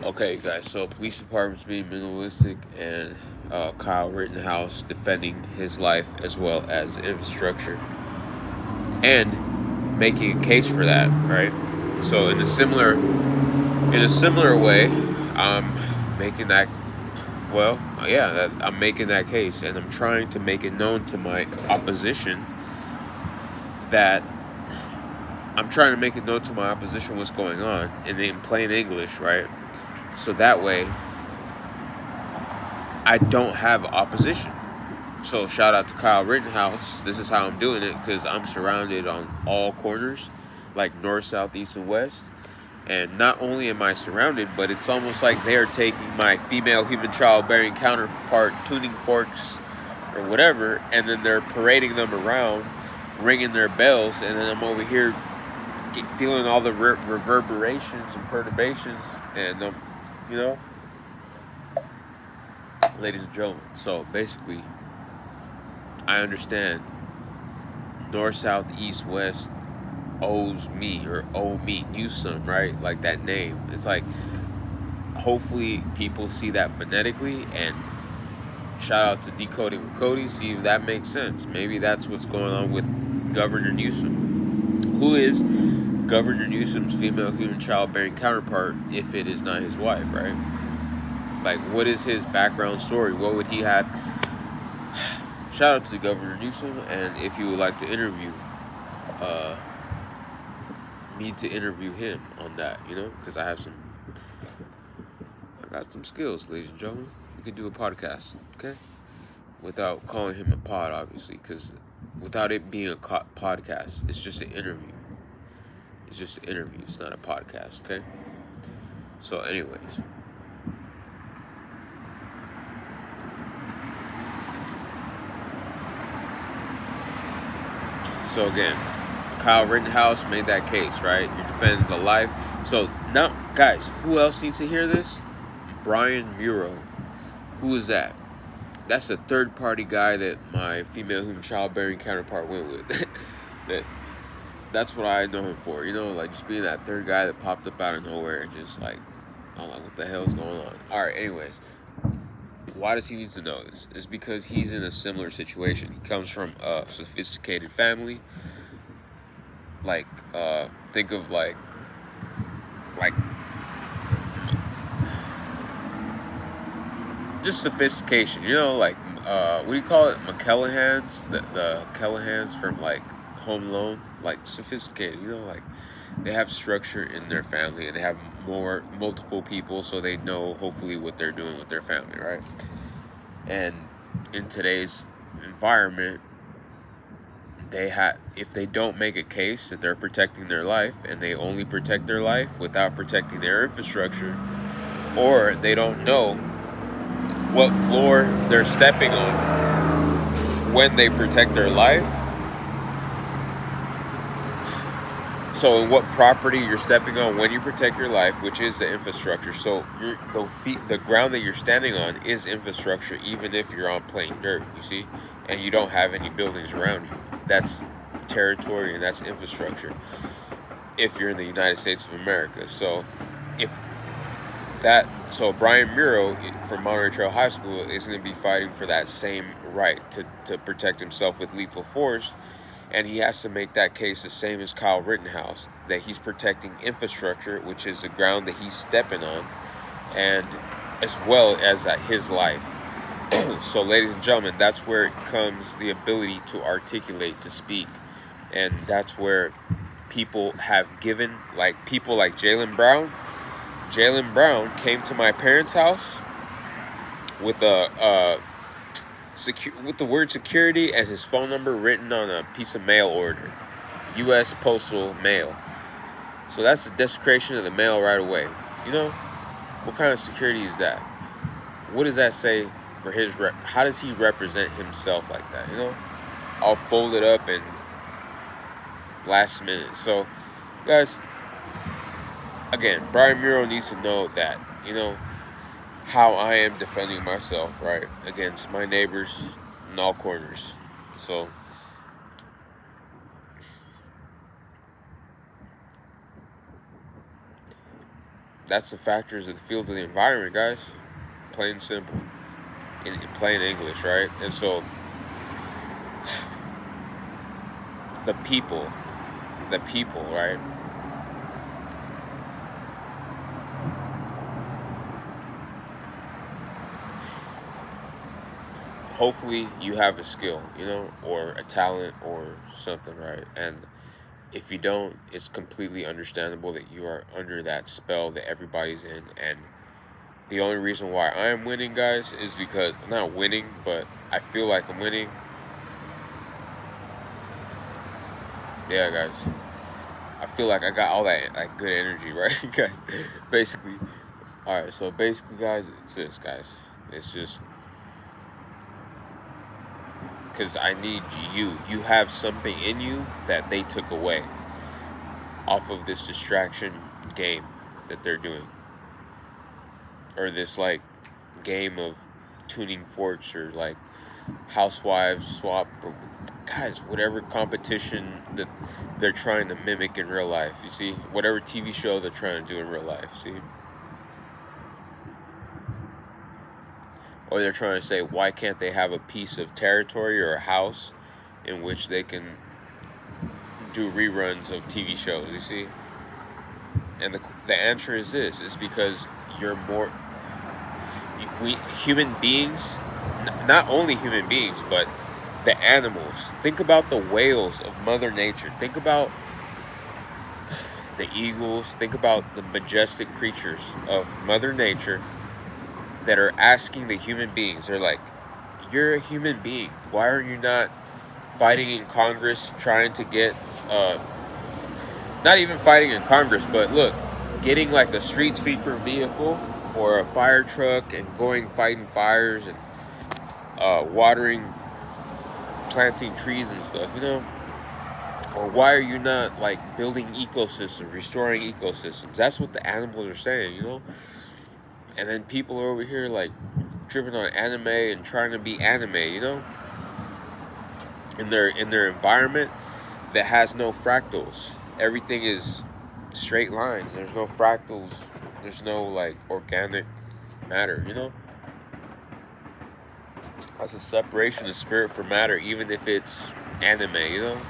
Okay, guys. So police department's being minimalistic, and Kyle Rittenhouse defending his life as well as infrastructure, and making a case for that. Right. So in a similar way, I'm making that. Well, yeah, I'm making that case, and I'm trying to make it known to my opposition that I'm trying to make it known to my opposition what's going on, and in plain English, right? So that way, I don't have opposition. So shout out to Kyle Rittenhouse. This is how I'm doing it because I'm surrounded on all corners, like north, south, east, and west. And not only am I surrounded, but it's almost like they are taking my female human childbearing counterpart tuning forks or whatever, and then they're parading them around, ringing their bells, and then I'm over here feeling all the reverberations and perturbations, and you know, ladies and gentlemen. So basically, I understand north, south, east, west owes me or owe me Newsom, right? Like that name. It's like hopefully people see that phonetically, and shout out to Decoding with Cody, see if that makes sense. Maybe that's what's going on with Governor Newsom. Who is Governor Newsom's female human childbearing counterpart if it is not his wife, right? Like, what is his background story? What would he have? Shout out to Governor Newsom, and if you would like to interview me to interview him on that, because I got some skills, ladies and gentlemen. We could do a podcast, okay? Without calling him a pod, obviously, because without it being a podcast, it's just an interview. It's just an interview. It's not a podcast, okay? So, anyways. So again, Kyle Rittenhouse made that case, right? You're defending the life. So now, guys, who else needs to hear this? Brian Muro. Who is that? That's the third-party guy that my female human childbearing counterpart went with. That's what I know him for. Like just being that third guy that popped up out of nowhere and just like, I'm like, what the hell is going on? All right, anyways. Why does he need to know this? It's because he's in a similar situation. He comes from a sophisticated family. Like, think of like just sophistication. Like what do you call it? McCallahans, the Callahans from like Home Alone, like sophisticated. Like they have structure in their family and they have multiple people, so they know hopefully what they're doing with their family, right? And in today's environment, if they don't make a case that they're protecting their life and they only protect their life without protecting their infrastructure, or they don't know what floor they're stepping on when they protect their life. So in what property you're stepping on when you protect your life, which is the infrastructure. So the ground that you're standing on is infrastructure, even if you're on plain dirt, you see, and you don't have any buildings around you. That's territory and that's infrastructure if you're in the United States of America. So Brian Muro from Monterey Trail High School is going to be fighting for that same right to protect himself with lethal force. And he has to make that case the same as Kyle Rittenhouse, that he's protecting infrastructure, which is the ground that he's stepping on, and as well as his life. So, ladies and gentlemen, that's where it comes the ability to articulate, to speak. And that's where people have given, like people like Jaylen Brown. Jaylen Brown came to my parents' house with with the word security and his phone number written on a piece of mail order. U.S. Postal Mail. So that's the desecration of the mail right away. What kind of security is that? What does that say for his how does he represent himself like that? All folded up and last minute. So, guys, again, Brian Muro needs to know that, how I am defending myself, right, against my neighbors in all corners. So, That's the factors of the field of the environment, guys. Plain and simple. In plain English, right? And so the people, right? Hopefully you have a skill, or a talent or something, right? And if you don't, it's completely understandable that you are under that spell that everybody's in. And the only reason why I am winning, guys, is because I'm not winning, but I feel like I'm winning. Yeah, guys. I feel like I got all that like good energy, right, guys? Basically, all right. So basically, guys, it's this, guys. It's just because I need you. You have something in you that they took away off of this distraction game that they're doing, or this like game of tuning forks, or like housewives swap, or guys, whatever competition that they're trying to mimic in real life. You see, whatever TV show they're trying to do in real life. See, or they're trying to say, why can't they have a piece of territory or a house in which they can do reruns of TV shows? You see, and the answer is this: it's because you're more. We human beings, not only human beings, but the animals. Think about the whales of Mother Nature. Think about the eagles. Think about the majestic creatures of Mother Nature that are asking the human beings. They're like, you're a human being. Why are you not fighting in Congress trying to get, not even fighting in Congress, but look, getting like a street sweeper vehicle or a fire truck and going fighting fires and watering, planting trees and stuff, Or why are you not like building ecosystems, restoring ecosystems? That's what the animals are saying. And then people are over here like tripping on anime and trying to be anime, in their environment that has no fractals. Everything is straight lines. There's no fractals. There's no like organic matter. That's a separation of spirit from matter, even if it's anime.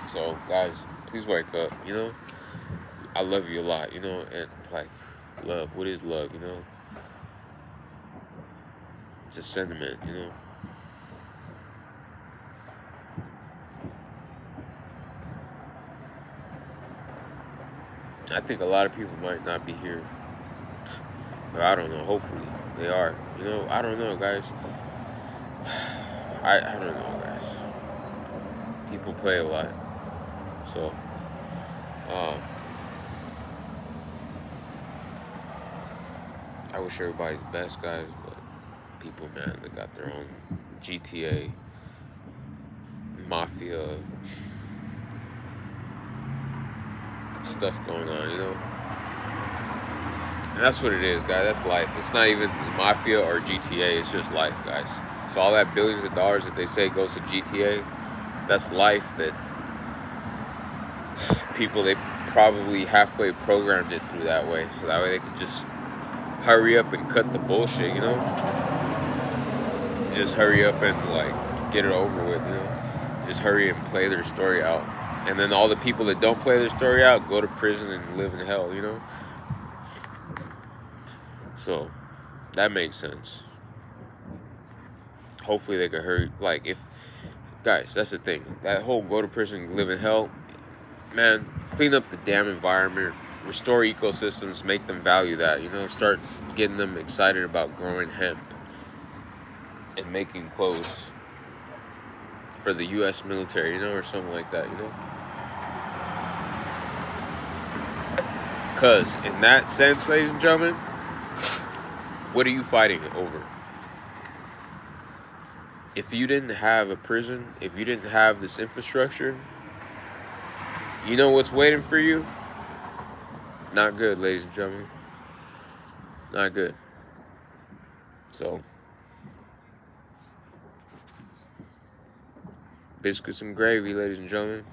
So guys, please wake up. I love you a lot. And like, love, what is love? It's a sentiment. I think a lot of people might not be here. Or I don't know. Hopefully they are. I don't know, guys. I don't know, guys. People play a lot. So, um, I wish everybody the best, guys. But people, man, they got their own GTA, mafia stuff going on. And that's what it is, guys. That's life. It's not even mafia or GTA. It's just life, guys. So all that billions of dollars that they say goes to GTA, that's life that people, they probably halfway programmed it through that way. So that way they could just hurry up and cut the bullshit. Just hurry up and like get it over with. Just hurry and play their story out. And then all the people that don't play their story out go to prison and live in hell. So that makes sense. Hopefully they could hurry. Like, if guys, that's the thing. That whole go to prison, live in hell, man. Clean up the damn environment, restore ecosystems, make them value that. Start getting them excited about growing hemp and making clothes for the U.S. military, or something like that. Because in that sense, ladies and gentlemen, what are you fighting over? If you didn't have a prison, if you didn't have this infrastructure, you know what's waiting for you? Not good, ladies and gentlemen. Not good. So, biscuits and gravy, ladies and gentlemen.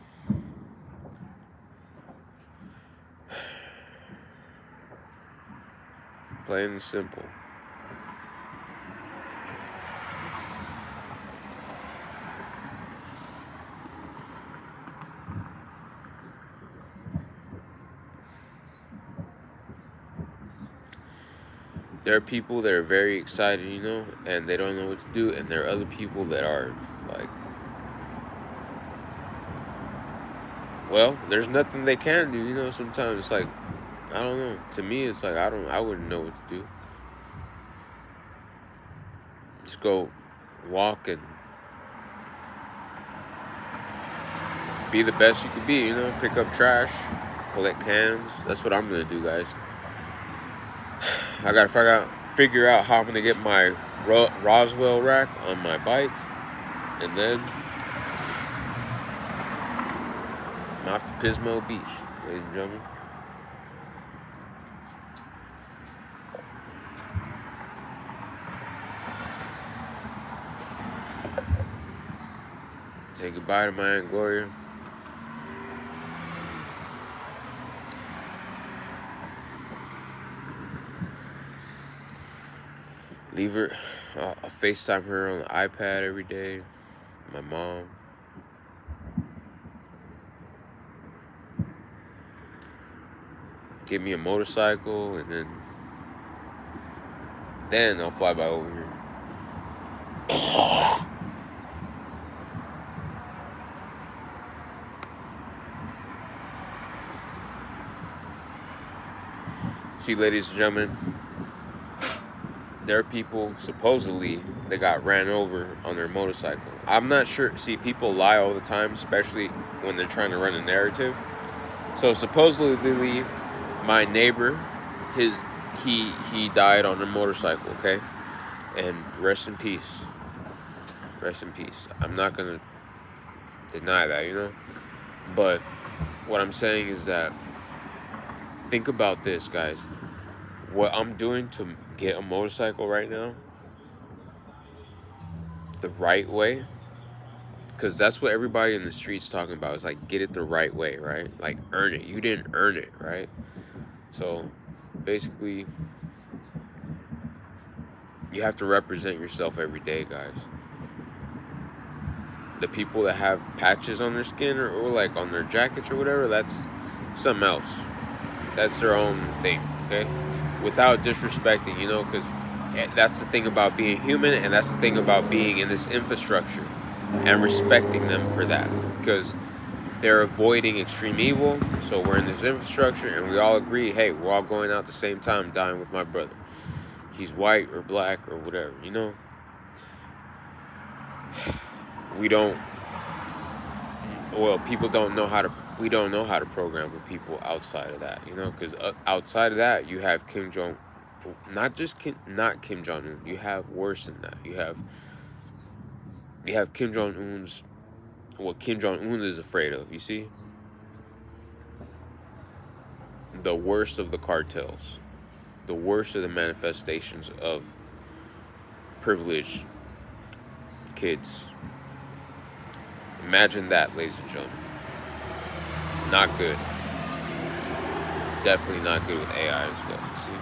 Plain and simple. There are people that are very excited, you know, and they don't know what to do, and there are other people that are like, well, there's nothing they can do, you know. Sometimes it's like, I don't know. To me, it's like I wouldn't know what to do. Just go walk and be the best you could be, you know. Pick up trash, collect cans. That's what I'm gonna do, guys. I gotta figure out how I'm gonna get my Roswell rack on my bike, and then I'm off to Pismo Beach, ladies and gentlemen. Say goodbye to my Aunt Gloria. Leave her. I'll FaceTime her on the iPad every day. My mom. Get me a motorcycle, and then I'll fly by over here. See, ladies and gentlemen, there are people, supposedly, they got ran over on their motorcycle. I'm not sure. See, people lie all the time, especially when they're trying to run a narrative. So, supposedly, my neighbor, he died on a motorcycle, okay? And rest in peace. Rest in peace. I'm not going to deny that, you know? But what I'm saying is that, think about this, guys. What I'm doing to get a motorcycle right now, the right way, because that's what everybody in the streets talking about. Is like, get it the right way, right? Like, earn it. You didn't earn it, right? So basically, you have to represent yourself every day, guys. The people that have patches on their skin, or like on their jackets or whatever, that's something else. That's their own thing, okay? Without disrespecting, you know, because that's the thing about being human, and that's the thing about being in this infrastructure and respecting them for that, because they're avoiding extreme evil. So we're in this infrastructure, and we all agree, hey, we're all going out at the same time, dying with my brother. He's white or black or whatever, you know. We don't. Well, people don't know how to. We don't know how to program with people outside of that, you know, because outside of that, you have Kim Jong, not Kim Jong Un. You have worse than that. You have Kim Jong Un's, what Kim Jong Un is afraid of. You see, the worst of the cartels, the worst of the manifestations of privileged kids. Imagine that, ladies and gentlemen. Not good. Definitely not good with AI and stuff, you see?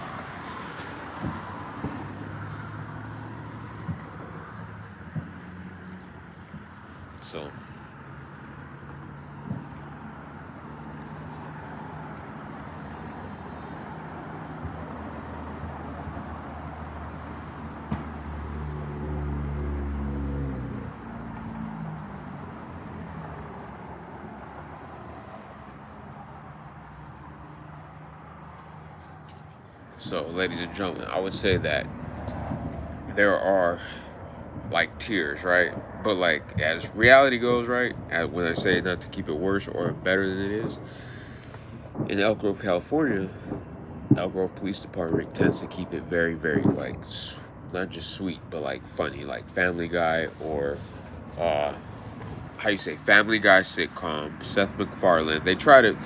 So, ladies and gentlemen, I would say that there are like tiers, right? But like, as reality goes, right? When I say not to keep it worse or better than it is, in Elk Grove, California, Elk Grove Police Department tends to keep it very, very like, not just sweet, but like funny, like Family Guy, or how you say, Family Guy sitcom, Seth MacFarlane. They try to,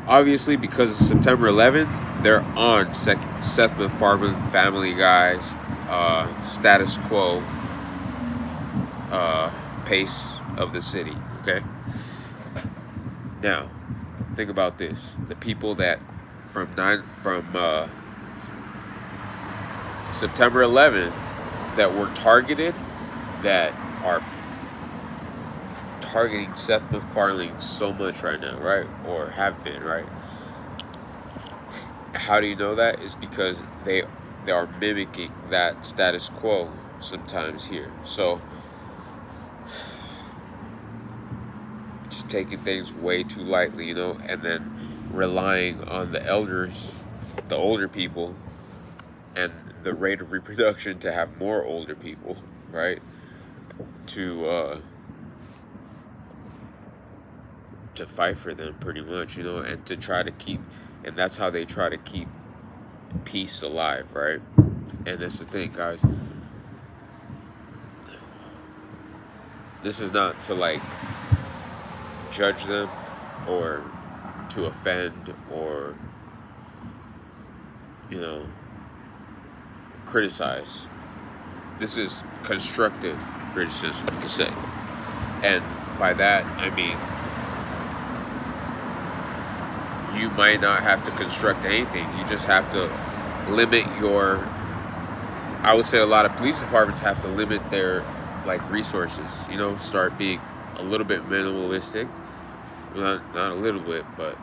obviously, because of September 11th, they're on Seth MacFarlane, Family Guy's status quo pace of the city, okay? Now, think about this. The people that from September 11th that were targeted, that are targeting Seth MacFarlane so much right now, right? Or have been, right? How do you know that? Is because they are mimicking that status quo sometimes here. So just taking things way too lightly, you know, and then relying on the elders, the older people, and the rate of reproduction to have more older people, right? To fight for them, pretty much, you know, and to try to keep, and that's how they try to keep peace alive, right? And that's the thing, guys. This is not to like judge them or to offend or, you know, criticize. This is constructive criticism, you could say. And by that, I mean, you might not have to construct anything. You just have to limit your, I would say a lot of police departments have to limit their like resources, you know, start being a little bit minimalistic. Not a little bit, but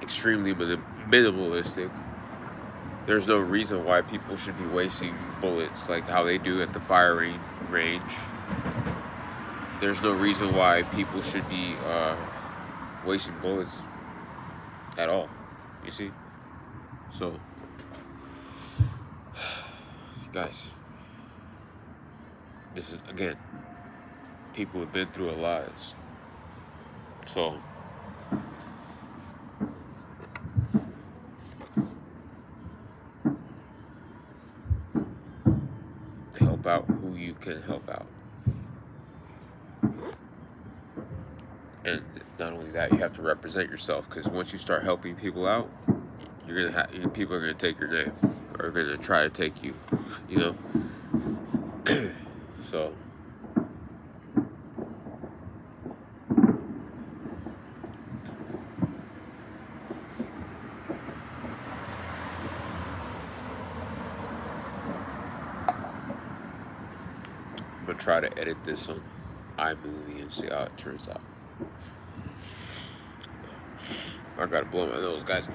extremely minimalistic. There's no reason why people should be wasting bullets like how they do at the firing range. There's no reason why people should be wasting bullets at all, you see? So, guys, this is, again, people have been through a lot. So, help out who you can help out. And not only that, you have to represent yourself, because once you start helping people out, you're gonna have, people are gonna take your name, or gonna try to take you, you know. So, I'm gonna try to edit this on iMovie and see how it turns out. I gotta blow my nose, guys.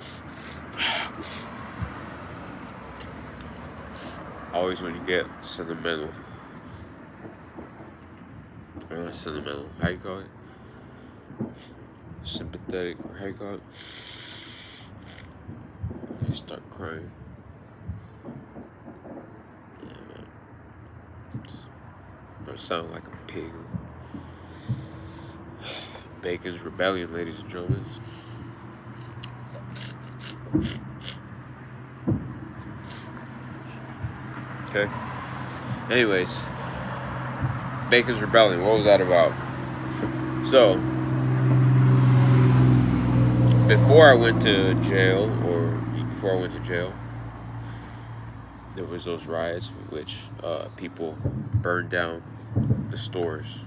Always when you get sentimental, or not sentimental, how you call it? Sympathetic, or how you call it? You start crying. Yeah, man. I sound like a pig. Bacon's Rebellion, ladies and gentlemen. Okay. Anyways, Bacon's Rebellion. What was that about? So, before I went to jail, there was those riots in which people burned down the stores,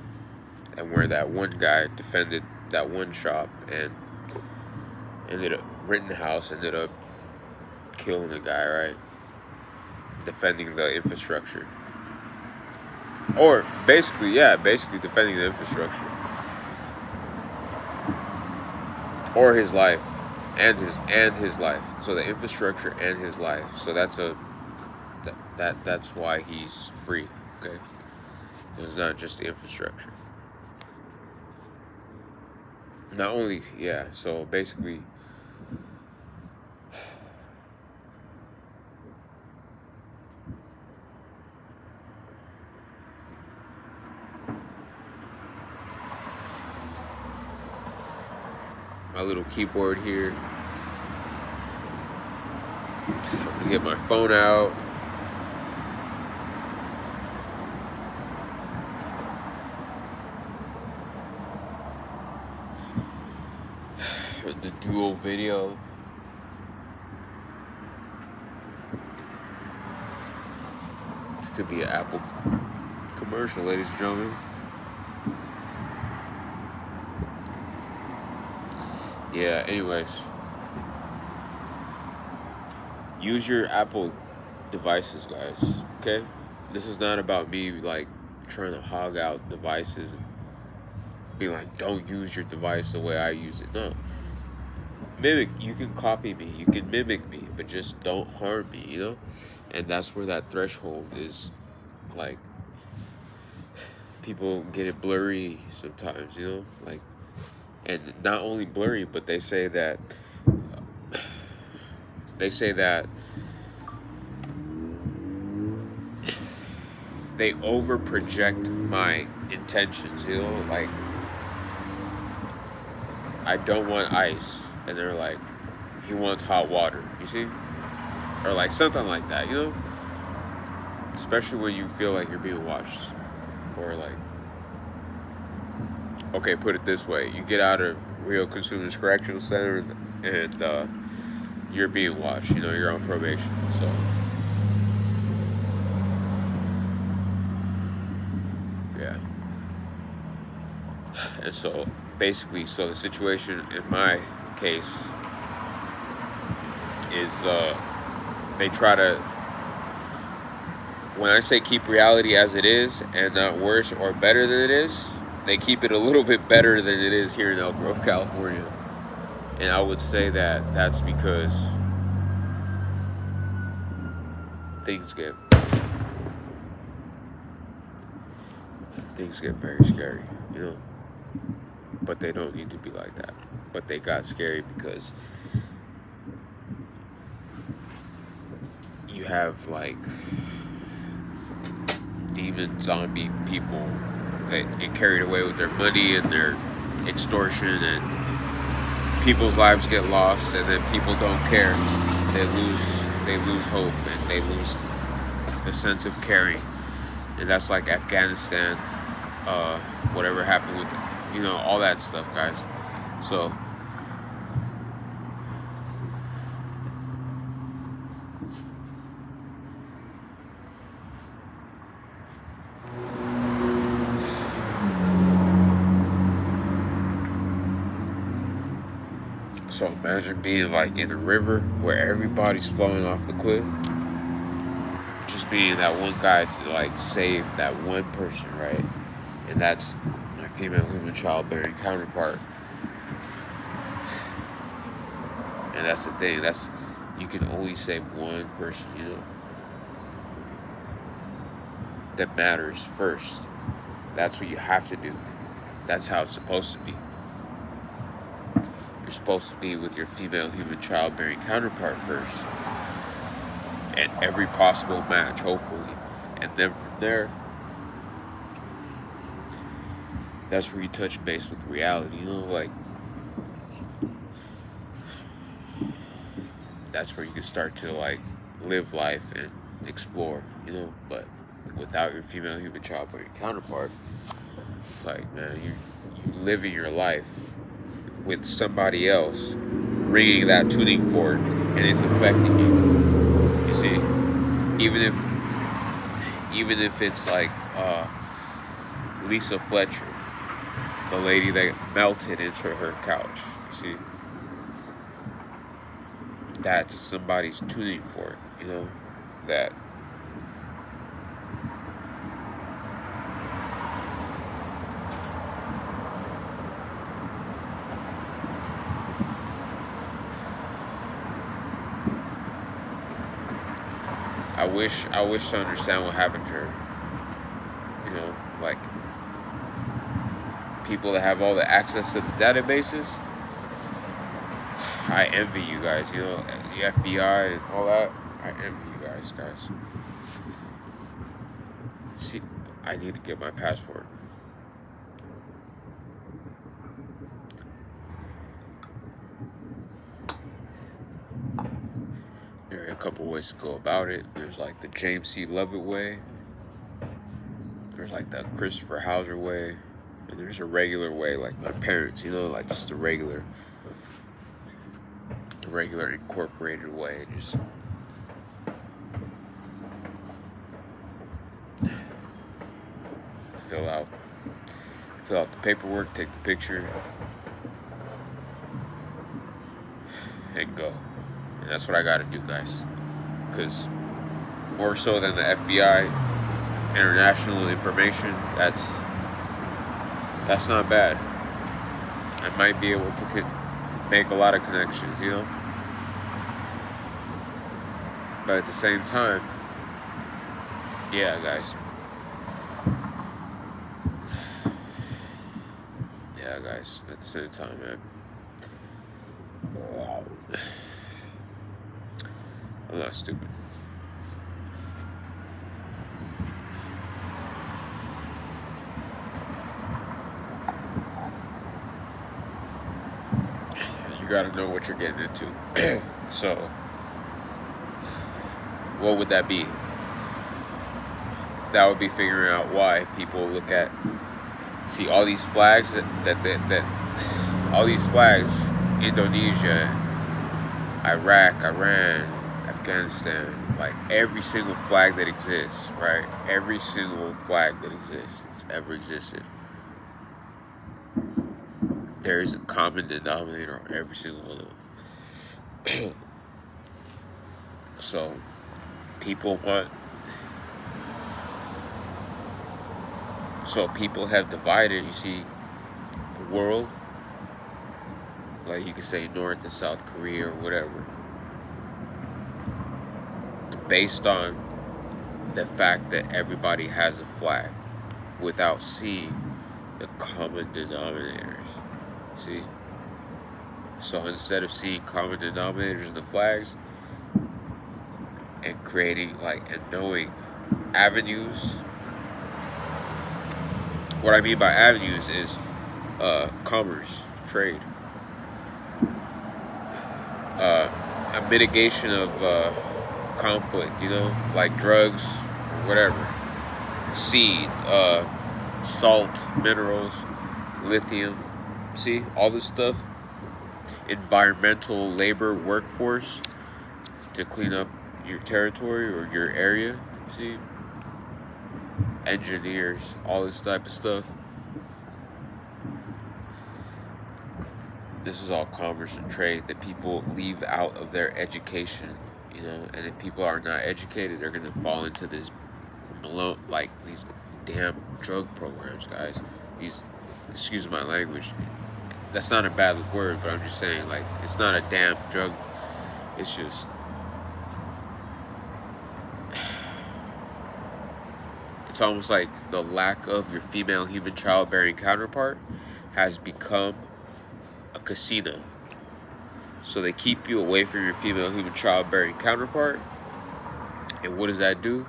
and where that one guy defended that one shop and Rittenhouse ended up killing the guy, right? Defending the infrastructure. Or basically defending the infrastructure. Or his life. And his life. So the infrastructure and his life. So that's why he's free, okay? It's not just the infrastructure. Not only, yeah, so basically my little keyboard here. I'm gonna get my phone out. The dual video. This could be an Apple commercial, ladies and gentlemen. Yeah, anyways. Use your Apple devices, guys. Okay, this is not about me like trying to hog out devices and being like, don't use your device the way I use it. No, mimic. You can copy me, you can mimic me, but just don't harm me. And that's where that threshold is. Like, people get it blurry sometimes. Like, and not only blurry, but they say that they over project my intentions. Like, I don't want ice, and they're like, he wants hot water. You see, or like something like that. Especially when you feel like you're being watched, or like, okay, put it this way: you get out of Rio Consumers Correctional Center, and you're being watched. You're on probation, so. Yeah. And so basically, so the situation in my case is they try to, when I say keep reality as it is and not worse or better than it is, they keep it a little bit better than it is here in Elk Grove, California. And I would say that that's because things get very scary, but they don't need to be like that. But they got scary because you have like demon zombie people that get carried away with their money and their extortion, and people's lives get lost, and then people don't care. They lose hope, and they lose the sense of caring. And that's like Afghanistan, whatever happened with all that stuff, guys. So imagine being like in a river where everybody's falling off the cliff. Just being that one guy to like save that one person, right? And that's my female human childbearing counterpart. And that's the thing. You can only save one person, that matters first. That's what you have to do. That's how it's supposed to be. You're supposed to be with your female human childbearing counterpart first. And every possible match, hopefully. And then from there, that's where you touch base with reality, like, that's where you can start to like live life and explore, but without your female human childbearing counterpart, it's like, man, you living your life with somebody else ringing that tuning fork, and it's affecting you. You see, even if it's like Lisa Fletcher, the lady that melted into her couch. You see, that's somebody's tuning fork. That I wish to understand what happened to her. Like, people that have all the access to the databases. I envy you guys, the FBI and all that. I envy you guys. See, I need to get my passport. There are a couple ways to go about it. There's like the James C. Lovett way. There's like the Christopher Hauser way. And there's a regular way, like my parents, like just the regular incorporated way. Just fill out the paperwork, take the picture, and go. And that's what I gotta do, guys. Because more so than the FBI, international information. That's not bad. I might be able to make a lot of connections, you know. But at the same time, yeah, guys. Yeah, guys. At the same time, man. I'm not stupid. You gotta know what you're getting into. So, what would that be? That would be figuring out why people look at, see all these flags that all these flags, Indonesia, Iraq, Iran, Afghanistan, like every single flag that exists, right? Every single flag that exists, that's ever existed. There is a common denominator on every single one of them. So, people have divided, you see, the world, like you could say North and South Korea or whatever, based on the fact that everybody has a flag without seeing the common denominators. See? So instead of seeing common denominators in the flags and creating and knowing avenues, what I mean by avenues is commerce, trade, a mitigation of conflict, you know, like drugs, whatever, seed, salt, minerals, lithium, see, all this stuff, environmental labor workforce to clean up your territory or your area, see, engineers, all this type of stuff. This is all commerce and trade that people leave out of their education, you know. And if people are not educated, they're gonna fall into this these damn drug programs, guys. These, excuse my language, that's not a bad word, but I'm just saying, like, it's not a damn drug. It's just, it's almost like the lack of your female human childbearing counterpart has become a casino. So they keep you away from your female human childbearing counterpart. And what does that do?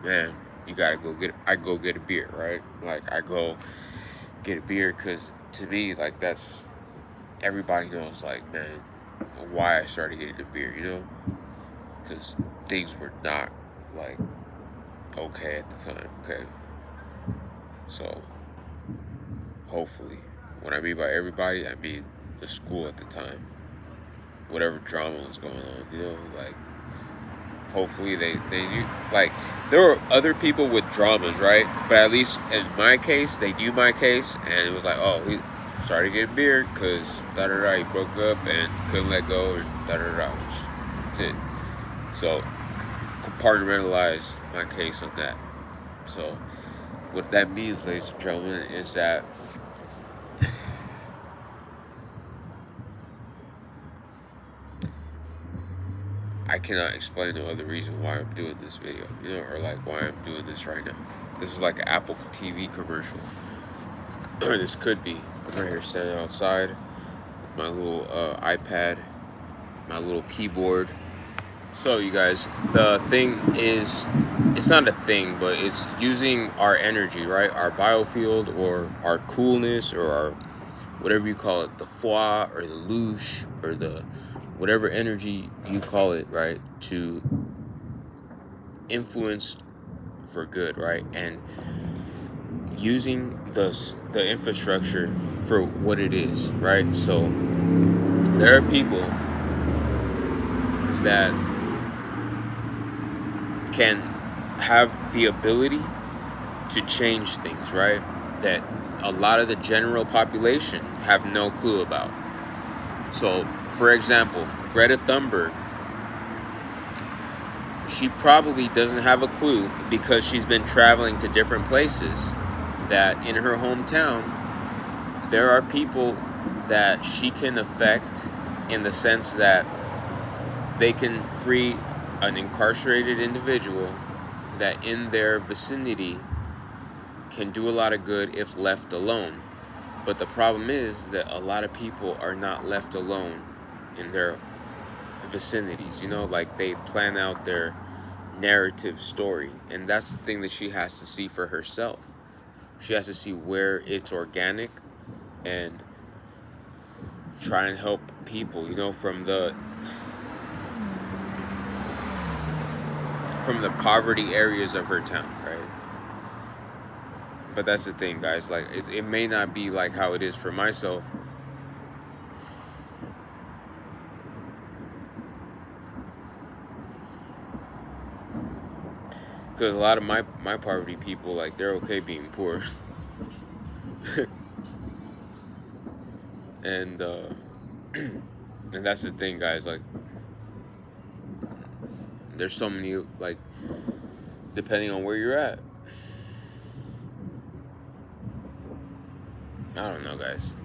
Man, you gotta I go get a beer, right? Like, I go get a beer because to me, like, that's, everybody knows, like, man, why I started getting a beer, you know? Because things were not, like, okay at the time, okay? So, hopefully, when I mean by everybody, I mean the school at the time. Whatever drama was going on, you know, like, hopefully they knew, like, there were other people with dramas, right? But at least in my case, they knew my case, and it was like, oh, he started getting beer because da-da-da, he broke up and couldn't let go, or da-da-da, that's it. So, compartmentalize my case on that. So, what that means, ladies and gentlemen, is that I cannot explain no other reason why I'm doing this video, you know, or like why I'm doing this right now. This is like an Apple TV commercial. Or this could be. I'm right here standing outside with my little iPad, my little keyboard. So you guys, the thing is, it's not a thing, but it's using our energy, right? Our biofield, or our coolness, or our, whatever you call it, the foi, or the louche, or the whatever energy you call it, right, to influence for good, right? And using the infrastructure for what it is, right? So there are people that can have the ability to change things, right? That a lot of the general population have no clue about. So, for example, Greta Thunberg, she probably doesn't have a clue, because she's been traveling to different places, that in her hometown there are people that she can affect, in the sense that they can free an incarcerated individual that in their vicinity can do a lot of good if left alone. But the problem is that a lot of people are not left alone in their vicinities, like they plan out their narrative story. And that's the thing that she has to see for herself. She has to see where it's organic and try and help people, from the poverty areas of her town, right? But that's the thing, guys. Like, it may not be like how it is for myself. Because a lot of my poverty people, like, they're okay being poor. and and that's the thing, guys. Like, there's so many, like, depending on where you're at. I don't know, guys.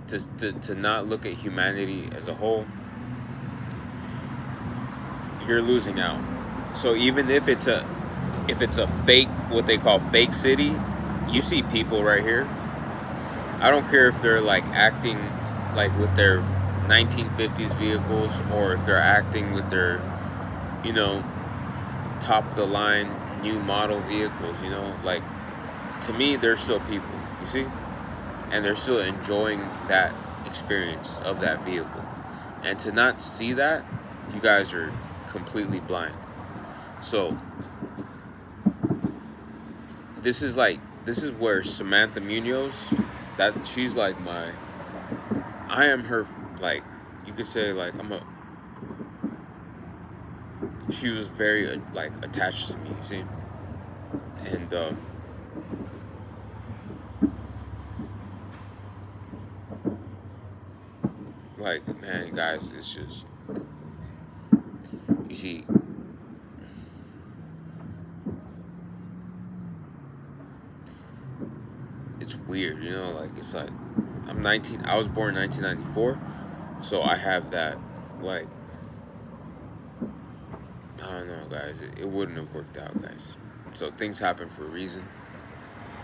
To not look at humanity as a whole, you're losing out. So even if it's a fake, what they call fake city, you see people right here. I don't care if they're like acting like with their 1950s vehicles, or if they're acting with their, top of the line new model vehicles, like, to me, they're still people, you see? And they're still enjoying that experience of that vehicle. And to not see that, you guys are completely blind. So this is where Samantha Munoz, that she's like I am her, like, you could say, like, she was very like attached to me, you see? And like, man, guys, it's just, you see, it's weird, like, it's like, I was born in 1994, so I have that, like, I don't know, guys, it wouldn't have worked out, guys. So things happen for a reason.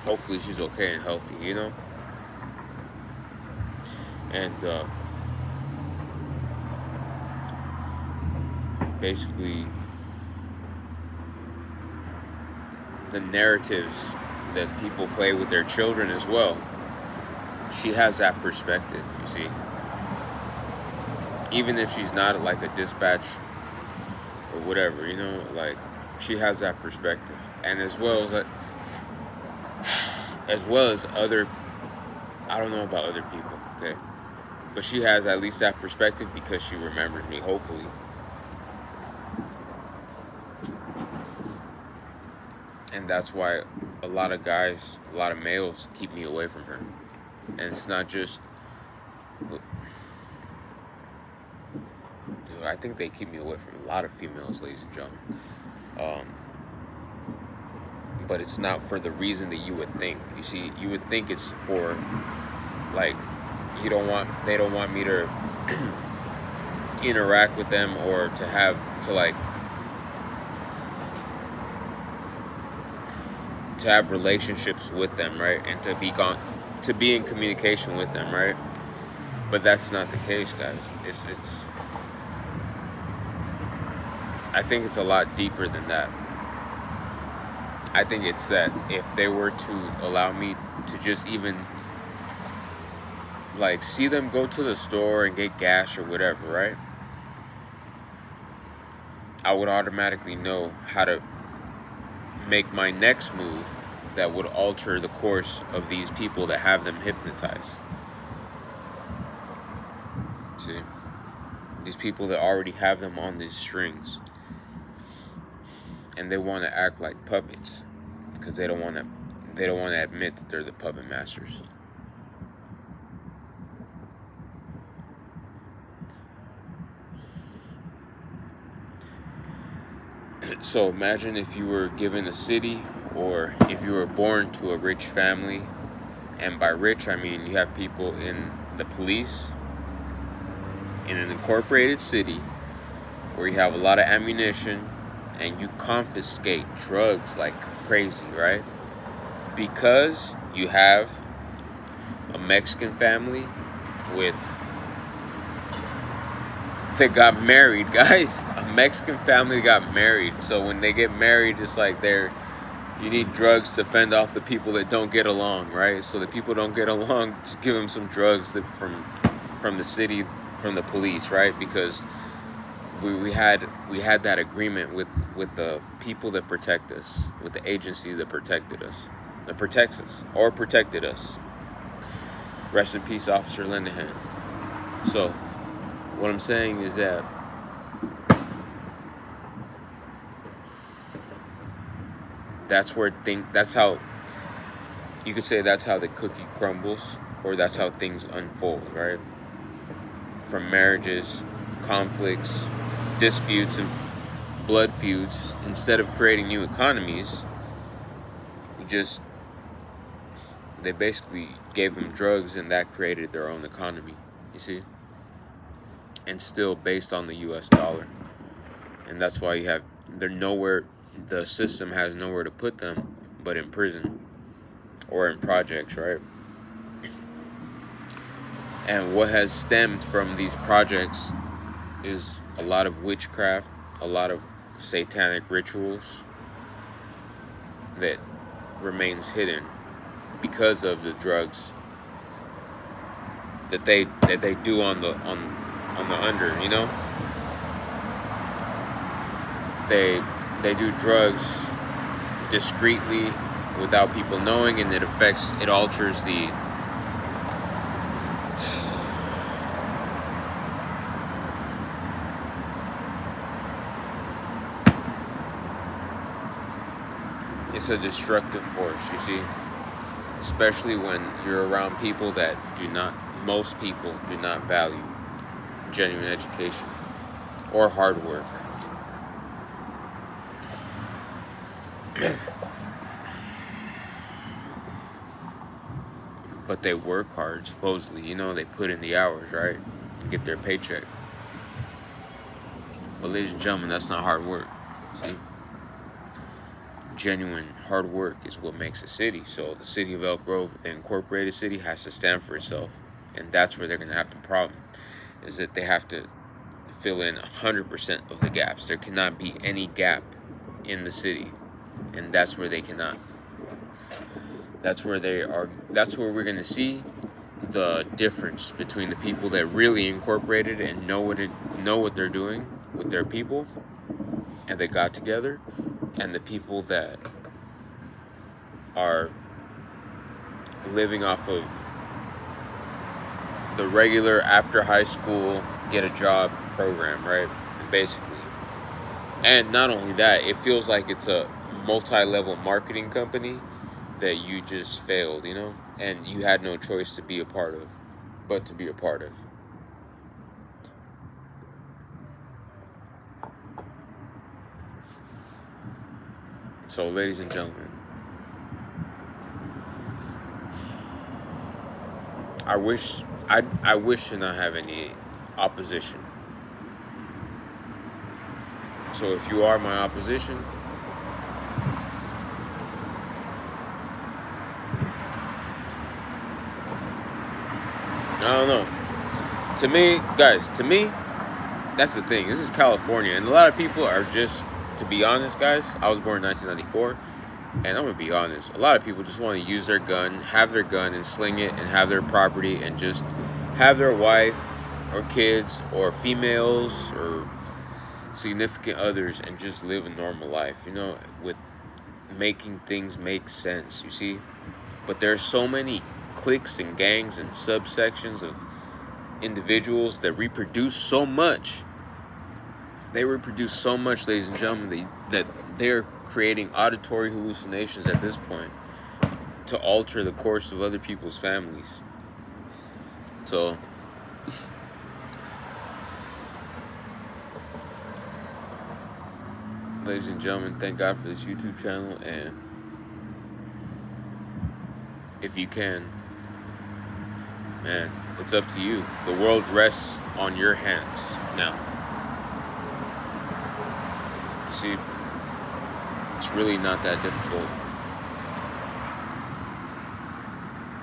Hopefully she's okay and healthy, and basically the narratives that people play with their children as well, she has that perspective, you see. Even if she's not like a dispatch or whatever, like, she has that perspective. And as well as other, I don't know about other people, okay, but she has at least that perspective because she remembers me, hopefully. And that's why a lot of guys, a lot of males keep me away from her. And it's not just, dude, I think they keep me away from a lot of females, ladies and gentlemen. But it's not for the reason that you would think. You see, you would think it's for, like, they don't want me to interact with them, or to have relationships with them, right? And to be in communication with them, right? But that's not the case, guys. It's I think it's a lot deeper than that. I think it's that if they were to allow me to just even, like, see them go to the store and get gas or whatever, right? I would automatically know how to make my next move that would alter the course of these people that have them hypnotized. See? These people that already have them on these strings. And they want to act like puppets because they don't want to admit that they're the puppet masters. So imagine if you were given a city, or if you were born to a rich family, and by rich I mean you have people in the police in an incorporated city where you have a lot of ammunition and you confiscate drugs like crazy, right? Because you have a Mexican family with that got married, guys. A Mexican family got married. So when they get married, it's like you need drugs to fend off the people that don't get along, right? So the people don't get along, just give them some drugs from the city, from the police, right? Because we had that agreement with the people that protect us, with the agency that protected us, that protects us or protected us. Rest in peace, Officer Linehan. So what I'm saying is that that's how you could say that's how the cookie crumbles, or that's how things unfold, right? From marriages, conflicts, disputes, and blood feuds. Instead of creating new economies, they basically gave them drugs, and that created their own economy, you see? And still based on the US dollar. And that's why the system has nowhere to put them but in prison or in projects, right? And what has stemmed from these projects is a lot of witchcraft, a lot of satanic rituals that remains hidden because of the drugs that they do on the under, you know? They do drugs discreetly without people knowing, and it alters the it's a destructive force, you see? Especially when you're around people that most people do not value genuine education or hard work. But they work hard, supposedly. You know, they put in the hours, right? To get their paycheck. But ladies and gentlemen, that's not hard work. See? Genuine hard work is what makes a city. So the city of Elk Grove, the incorporated city, has to stand for itself. And that's where they're going to have the problem. Is that they have to fill in 100% of the gaps. There cannot be any gap in the city. And that's where they cannot. That's where we're going to see the difference between the people that really incorporated and know what they're doing with their people, and they got together, and the people that are living off of the regular after high school get a job program, right? Basically. And not only that, it feels like it's a multi-level marketing company that you just failed, you know, and you had no choice to be a part of, but to be a part of. So, ladies and gentlemen, I wish to not have any opposition. So if you are my opposition, I don't know. To me, that's the thing. This is California, and a lot of people are just, to be honest, guys, I was born in 1994, and I'm going to be honest, a lot of people just want to use their gun, have their gun, and sling it, and have their property, and just have their wife, or kids, or females, or significant others, and just live a normal life, you know, with making things make sense, you see? But there's so many cliques and gangs and subsections of individuals that reproduce so much. They reproduce so much, ladies and gentlemen, that they're creating auditory hallucinations at this point to alter the course of other people's families. So ladies and gentlemen, thank God for this YouTube channel, and if you can, man, it's up to you. The world rests on your hands now. See, it's really not that difficult.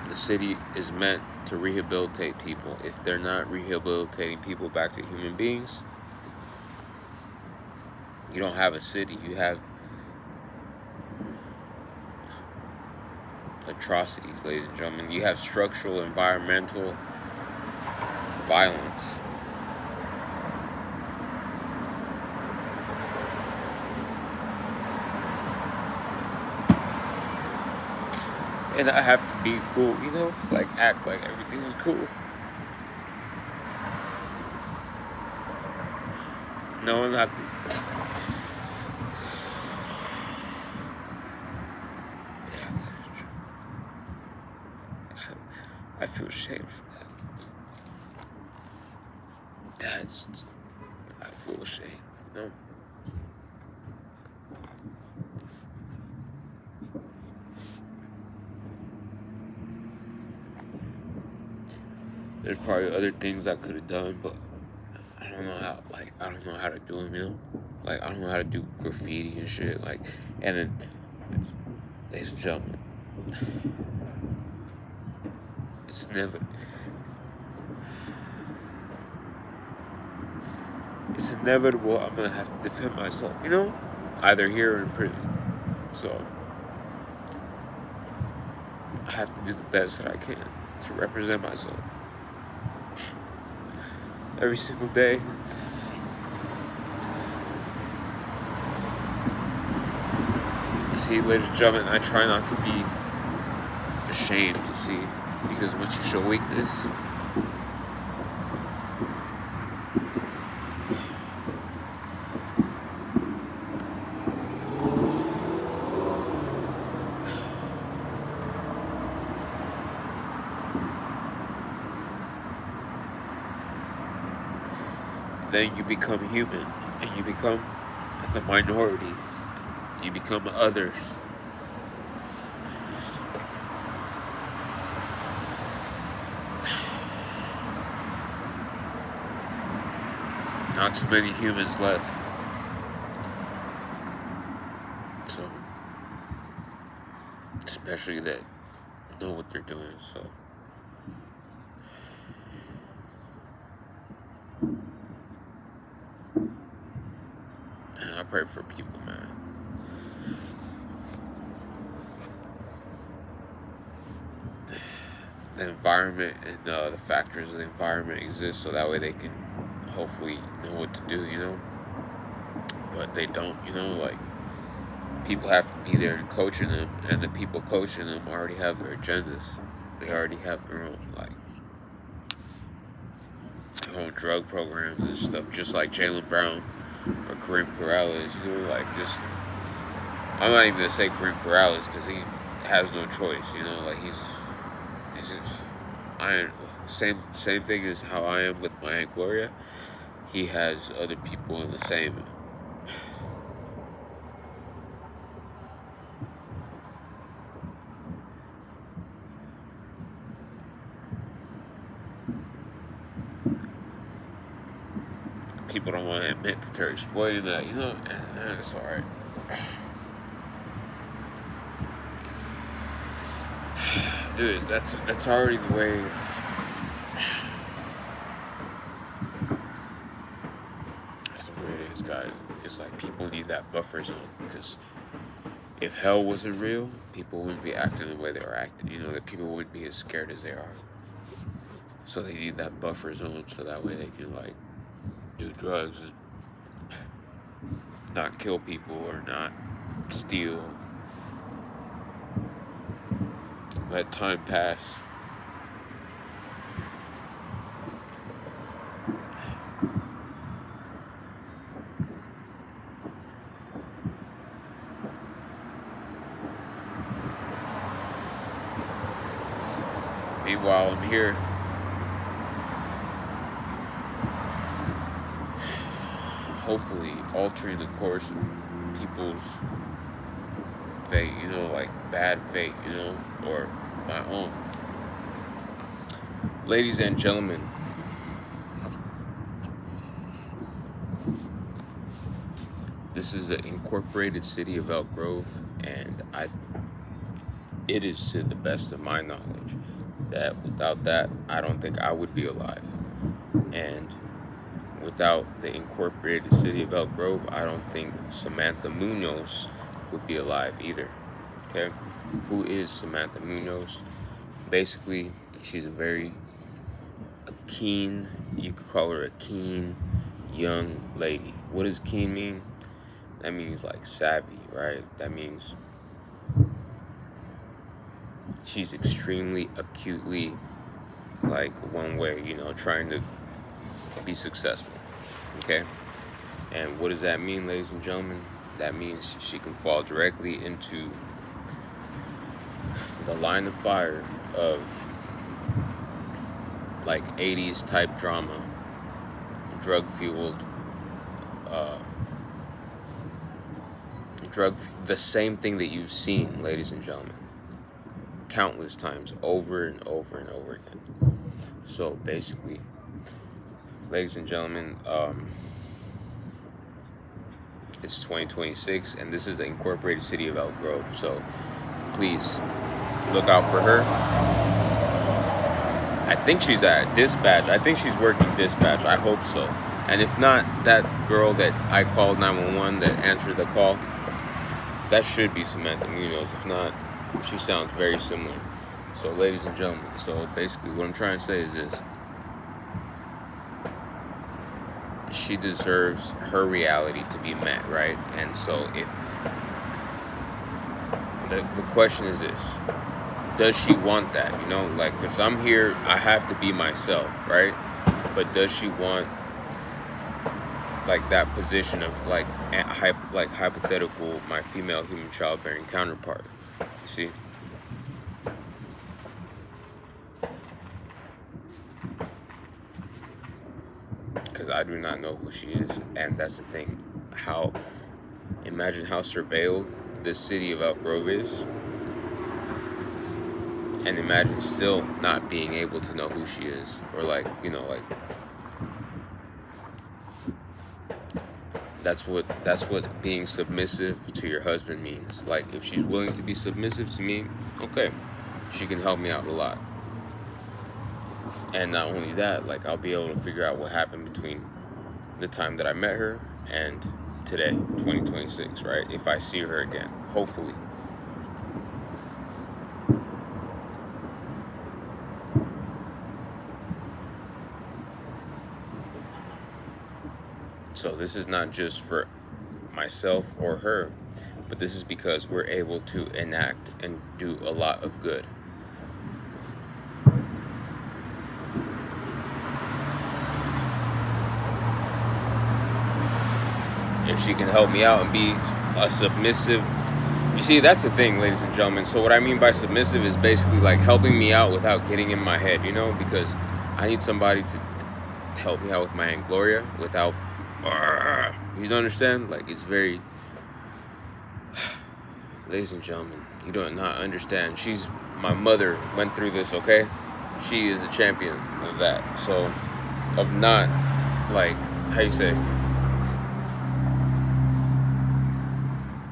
The city is meant to rehabilitate people. If they're not rehabilitating people back to human beings, you don't have a city. You have atrocities, ladies and gentlemen. You have structural, environmental violence. And I have to be cool, you know? Like, act like everything is cool. No, I'm not. I feel ashamed for that. I feel ashamed, you know? There's probably other things I could have done, but I don't know how. Like, I don't know how to do them, you know. Like, I don't know how to do graffiti and shit. Like, and then, ladies and gentlemen, it's inevitable. I'm gonna have to defend myself, you know, either here or in prison. So I have to do the best that I can to represent myself every single day. See, ladies and gentlemen, I try not to be ashamed, you see, because once you show weakness, then you become human, and you become the minority. You become others. Not too many humans left. So, especially that know what they're doing, so. Man, I pray for people, man. The environment and the factors of the environment exist so that way they can hopefully know what to do, you know? But they don't, you know? Like, people have to be there and coaching them, and the people coaching them already have their agendas. They already have their own, like, their own drug programs and stuff, just like Jaylen Brown or Kareem Perales, you know? Like, just, I'm not even gonna say Kareem Perales because he has no choice, you know? Like, he's just, same thing as how I am with my Aunt Gloria. He has other people in the same. People don't want to admit that they're exploiting that, you know? It's alright. Dude, that's already the way. That's the way it is, guys. It's like people need that buffer zone, because if hell wasn't real, people wouldn't be acting the way they are acting. You know, that people wouldn't be as scared as they are. So they need that buffer zone so that way they can, like, do drugs and not kill people or not steal. Let time pass. Meanwhile, I'm here. Hopefully altering the course people's fate, you know, like bad fate, you know, or my own. Ladies and gentlemen, this is the incorporated city of Elk Grove, and it is to the best of my knowledge that without that, I don't think I would be alive. And without the incorporated city of Elk Grove, I don't think Samantha Munoz would be alive either. Okay? Who is Samantha Munoz? Basically, she's a keen, you could call her a keen young lady. What does keen mean? That means like savvy, right? That means she's extremely acutely, like, one way, you know, trying to be successful. Okay? And what does that mean, ladies and gentlemen? That means she can fall directly into the line of fire of like 80s type drama, drug fueled, the same thing that you've seen, ladies and gentlemen, countless times, over and over and over again. So basically, ladies and gentlemen, it's 2026, and this is the incorporated city of Elk Grove. So please look out for her. I think she's at dispatch. I think she's working dispatch. I hope so. And if not, that girl that I called 911 that answered the call, that should be Samantha Munoz. If not, she sounds very similar. So, ladies and gentlemen, so basically what I'm trying to say is this. She deserves her reality to be met, right? And so if the question is this, does she want that? You know, like, because I'm here, I have to be myself, right? But does she want like that position of like hypothetical my female human childbearing counterpart? You see? Because I do not know who she is, and that's the thing. Imagine how surveilled this city of Elk Grove is, and imagine still not being able to know who she is, or like, you know, like, that's what being submissive to your husband means. Like, if she's willing to be submissive to me, okay, she can help me out a lot. And not only that, like, I'll be able to figure out what happened between the time that I met her and today, 2026, right? If I see her again, hopefully. So this is not just for myself or her, but this is because we're able to enact and do a lot of good. If she can help me out and be a submissive, you see, that's the thing, ladies and gentlemen. So what I mean by submissive is basically like helping me out without getting in my head, you know, because I need somebody to help me out with my Aunt Gloria without, you don't understand? Like, it's very, ladies and gentlemen, you do not understand. My mother went through this, okay? She is a champion of that. So, of not, like, how you say,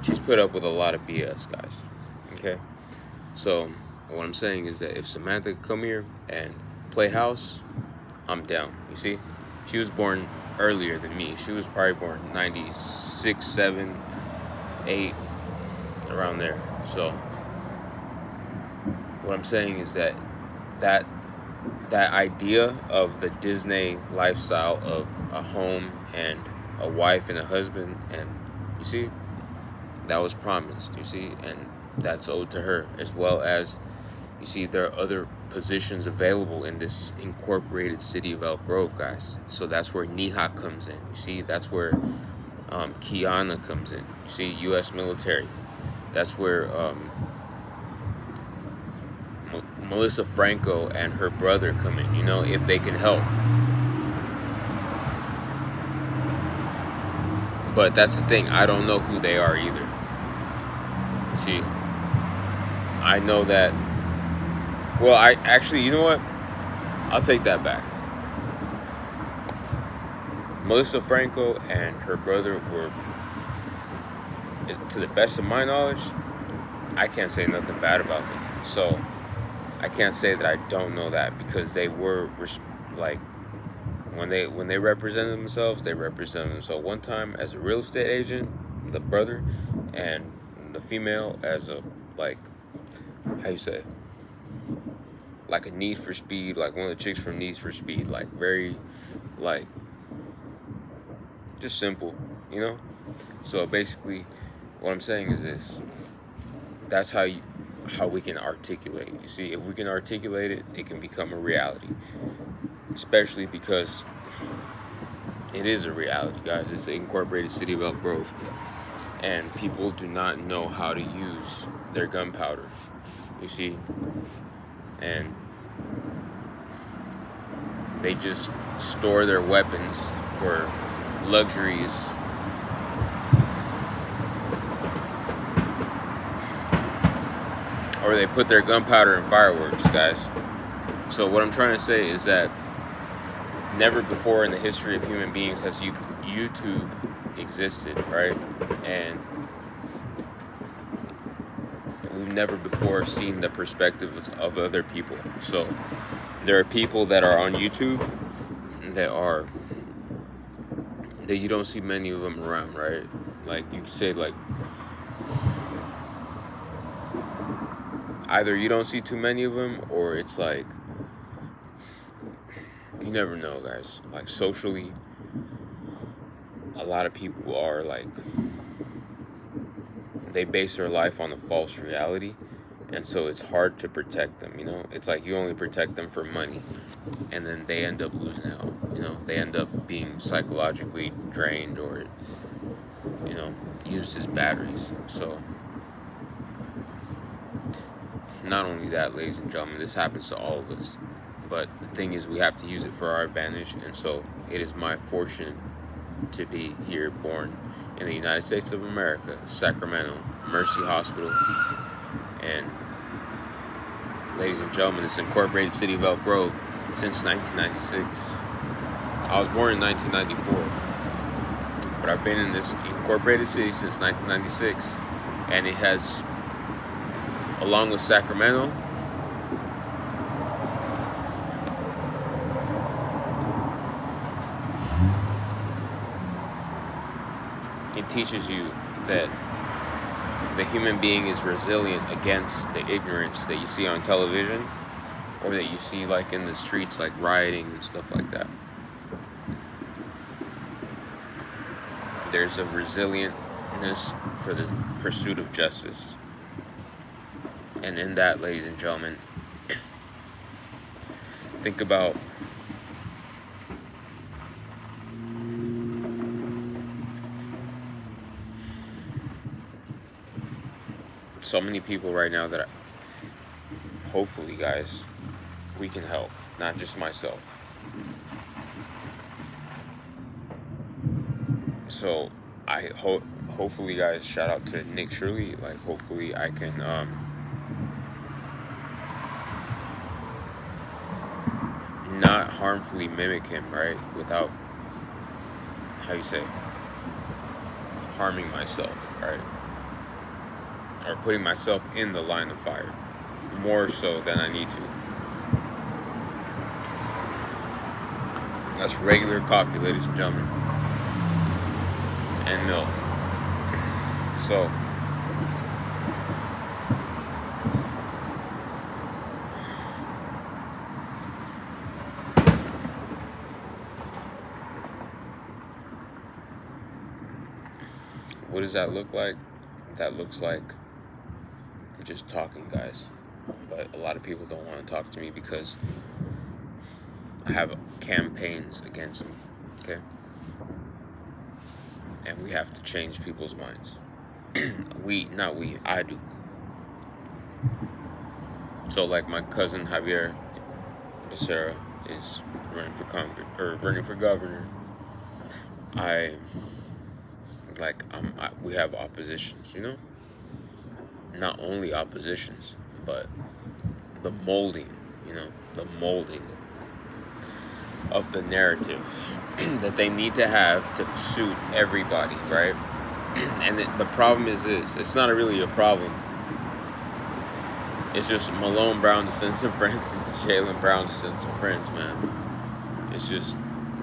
she's put up with a lot of BS, guys, okay? So, what I'm saying is that if Samantha could come here and play house, I'm down, you see? She was born earlier than me. She was probably born 96, 7, 8, around there. So what I'm saying is that idea of the Disney lifestyle of a home and a wife and a husband, and you see, that was promised, you see, and that's owed to her, as well as, you see, there are other positions available in this incorporated city of Elk Grove, guys. So that's where Neha comes in. You see, that's where Kiana comes in. You see, U.S. military. That's where Melissa Franco and her brother come in, you know, if they can help. But that's the thing, I don't know who they are either. See, I know that, well, I actually, you know what? I'll take that back. Melissa Franco and her brother were, to the best of my knowledge, I can't say nothing bad about them. So I can't say that I don't know that, because they were like, when they represented themselves, they represented themselves one time as a real estate agent, the brother, and the female as a, like, how you say, like a Need for Speed, like one of the chicks from Need for Speed, like very, like, just simple, you know? So basically, what I'm saying is this: that's how we can articulate. You see, if we can articulate it, it can become a reality. Especially because it is a reality, guys. It's the incorporated city of Elk Grove, and people do not know how to use their gunpowder. You see, and they just store their weapons for luxuries. Or they put their gunpowder in fireworks, guys. So what I'm trying to say is that never before in the history of human beings has YouTube existed, right? And we've never before seen the perspectives of other people. So there are people that are on YouTube that you don't see many of them around, right? Like, you could say, like, either you don't see too many of them, or it's like, you never know, guys. Like, socially, a lot of people are like, they base their life on a false reality, and so it's hard to protect them, you know? It's like you only protect them for money, and then they end up losing out, you know? They end up being psychologically drained, or, you know, used as batteries. So not only that, ladies and gentlemen, this happens to all of us, but the thing is, we have to use it for our advantage. And so it is my fortune to be here, born in the United States of America, Sacramento, Mercy Hospital. And ladies and gentlemen, this incorporated city of Elk Grove since 1996. I was born in 1994, but I've been in this incorporated city since 1996, and it has, along with Sacramento, it teaches you that the human being is resilient against the ignorance that you see on television, or that you see like in the streets, like rioting and stuff like that. There's a resilientness for the pursuit of justice. And in that, ladies and gentlemen, think about so many people right now that hopefully, guys, we can help, not just myself. So I hopefully, guys, shout out to Nick Shirley. Like, hopefully I can not harmfully mimic him, right? Without, how you say, harming myself, right? Or putting myself in the line of fire more so than I need to. That's regular coffee, ladies and gentlemen, and milk. So what does that look like? That looks like just talking, guys. But a lot of people don't want to talk to me because I have campaigns against them, okay? And we have to change people's minds. I do. So, like, my cousin Javier Becerra is running for governor. like we have oppositions, you know? Not only oppositions, but the molding, you know, the molding of the narrative that they need to have to suit everybody, right? And the problem is this: it's not really a problem. It's just Malone Brown descends of friends and Jaylen Brown descends of friends, man. It's just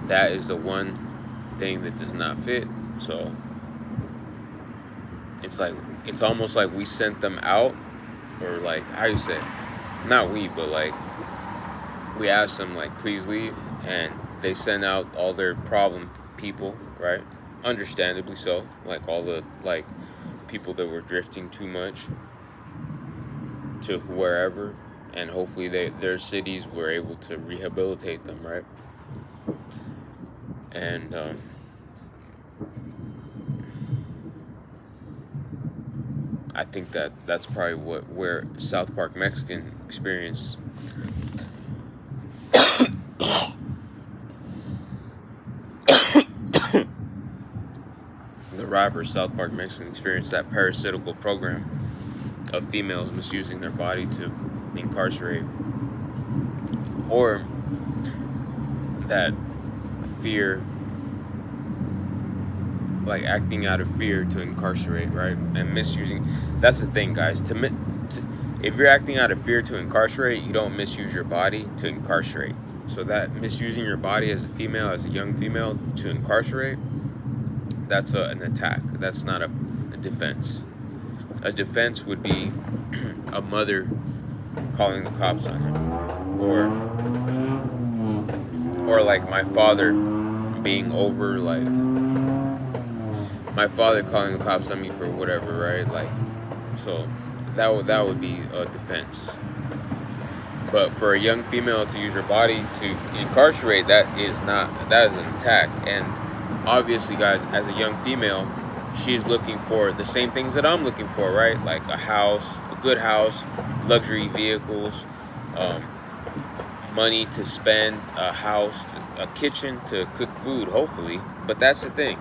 that is the one thing that does not fit. So it's almost like we sent them out, or like how you say, not we, but like we asked them like please leave, and they sent out all their problem people, right? Understandably so, like all the like people that were drifting too much to wherever, and hopefully their cities were able to rehabilitate them, right? And I think that's probably where South Park Mexican experienced the rapper South Park Mexican experienced that parasitical program of females misusing their body to incarcerate, or that fear, like acting out of fear to incarcerate, right? And misusing. That's the thing, guys. If you're acting out of fear to incarcerate, you don't misuse your body to incarcerate. So that misusing your body as a female, as a young female, to incarcerate, that's an attack. That's not a defense. A defense would be a mother calling the cops on him, or like my father being over, like my father calling the cops on me for whatever, right? Like, so that would be a defense. But for a young female to use her body to incarcerate, that is an attack. And obviously, guys, as a young female, she is looking for the same things that I'm looking for, right? Like a house, a good house, luxury vehicles, money to spend, a house, a kitchen to cook food, hopefully. But that's the thing.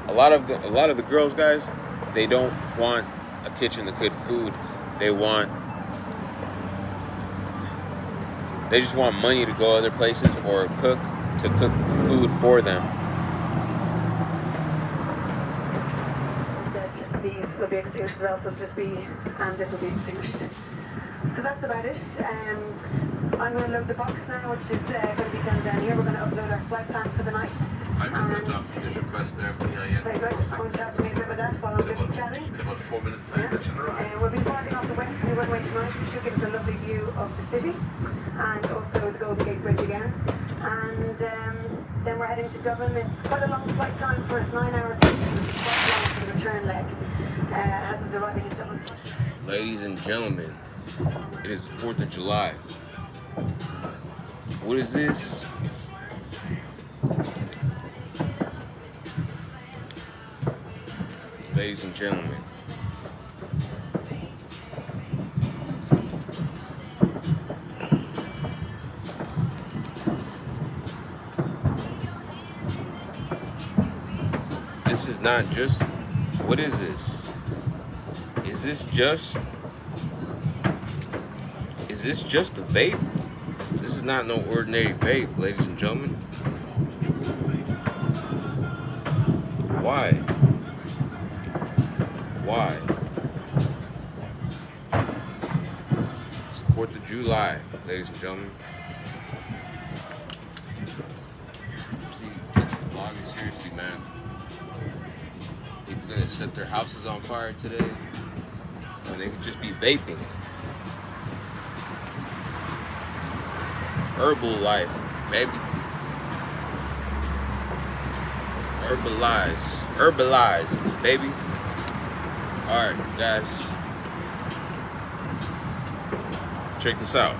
A lot of the girls, guys, they don't want a kitchen to cook food. They just want money to go other places, or to cook food for them. These will be extinguished as well, so just be, and this will be extinguished. So that's about it. I'm going to load the box now, which is going to be done down here. We're going to upload our flight plan for the night. I've just adopted this request there for the IN. Very good. I'm going to have to make a bit of that while I'm chatting. In about 4 minutes' time, that should arrive. We'll be departing off the Western runway tonight, which should give us a lovely view of the city, and also the Golden Gate Bridge again. And then we're heading to Dublin. It's quite a long flight time for us, 9 hours, which is quite long for the return leg. As it's arriving in Dublin. Ladies and gentlemen, it is the 4th of July. What is this? Ladies and gentlemen, this is not just, what is this? Is this just a vape? This is not no ordinary vape, ladies and gentlemen. Why? Why? It's the 4th of July, ladies and gentlemen. See, take the vlogging seriously, man. People gonna set their houses on fire today, and they could just be vaping. Herbalife, baby. Herbalized, baby. Alright, guys. Check this out.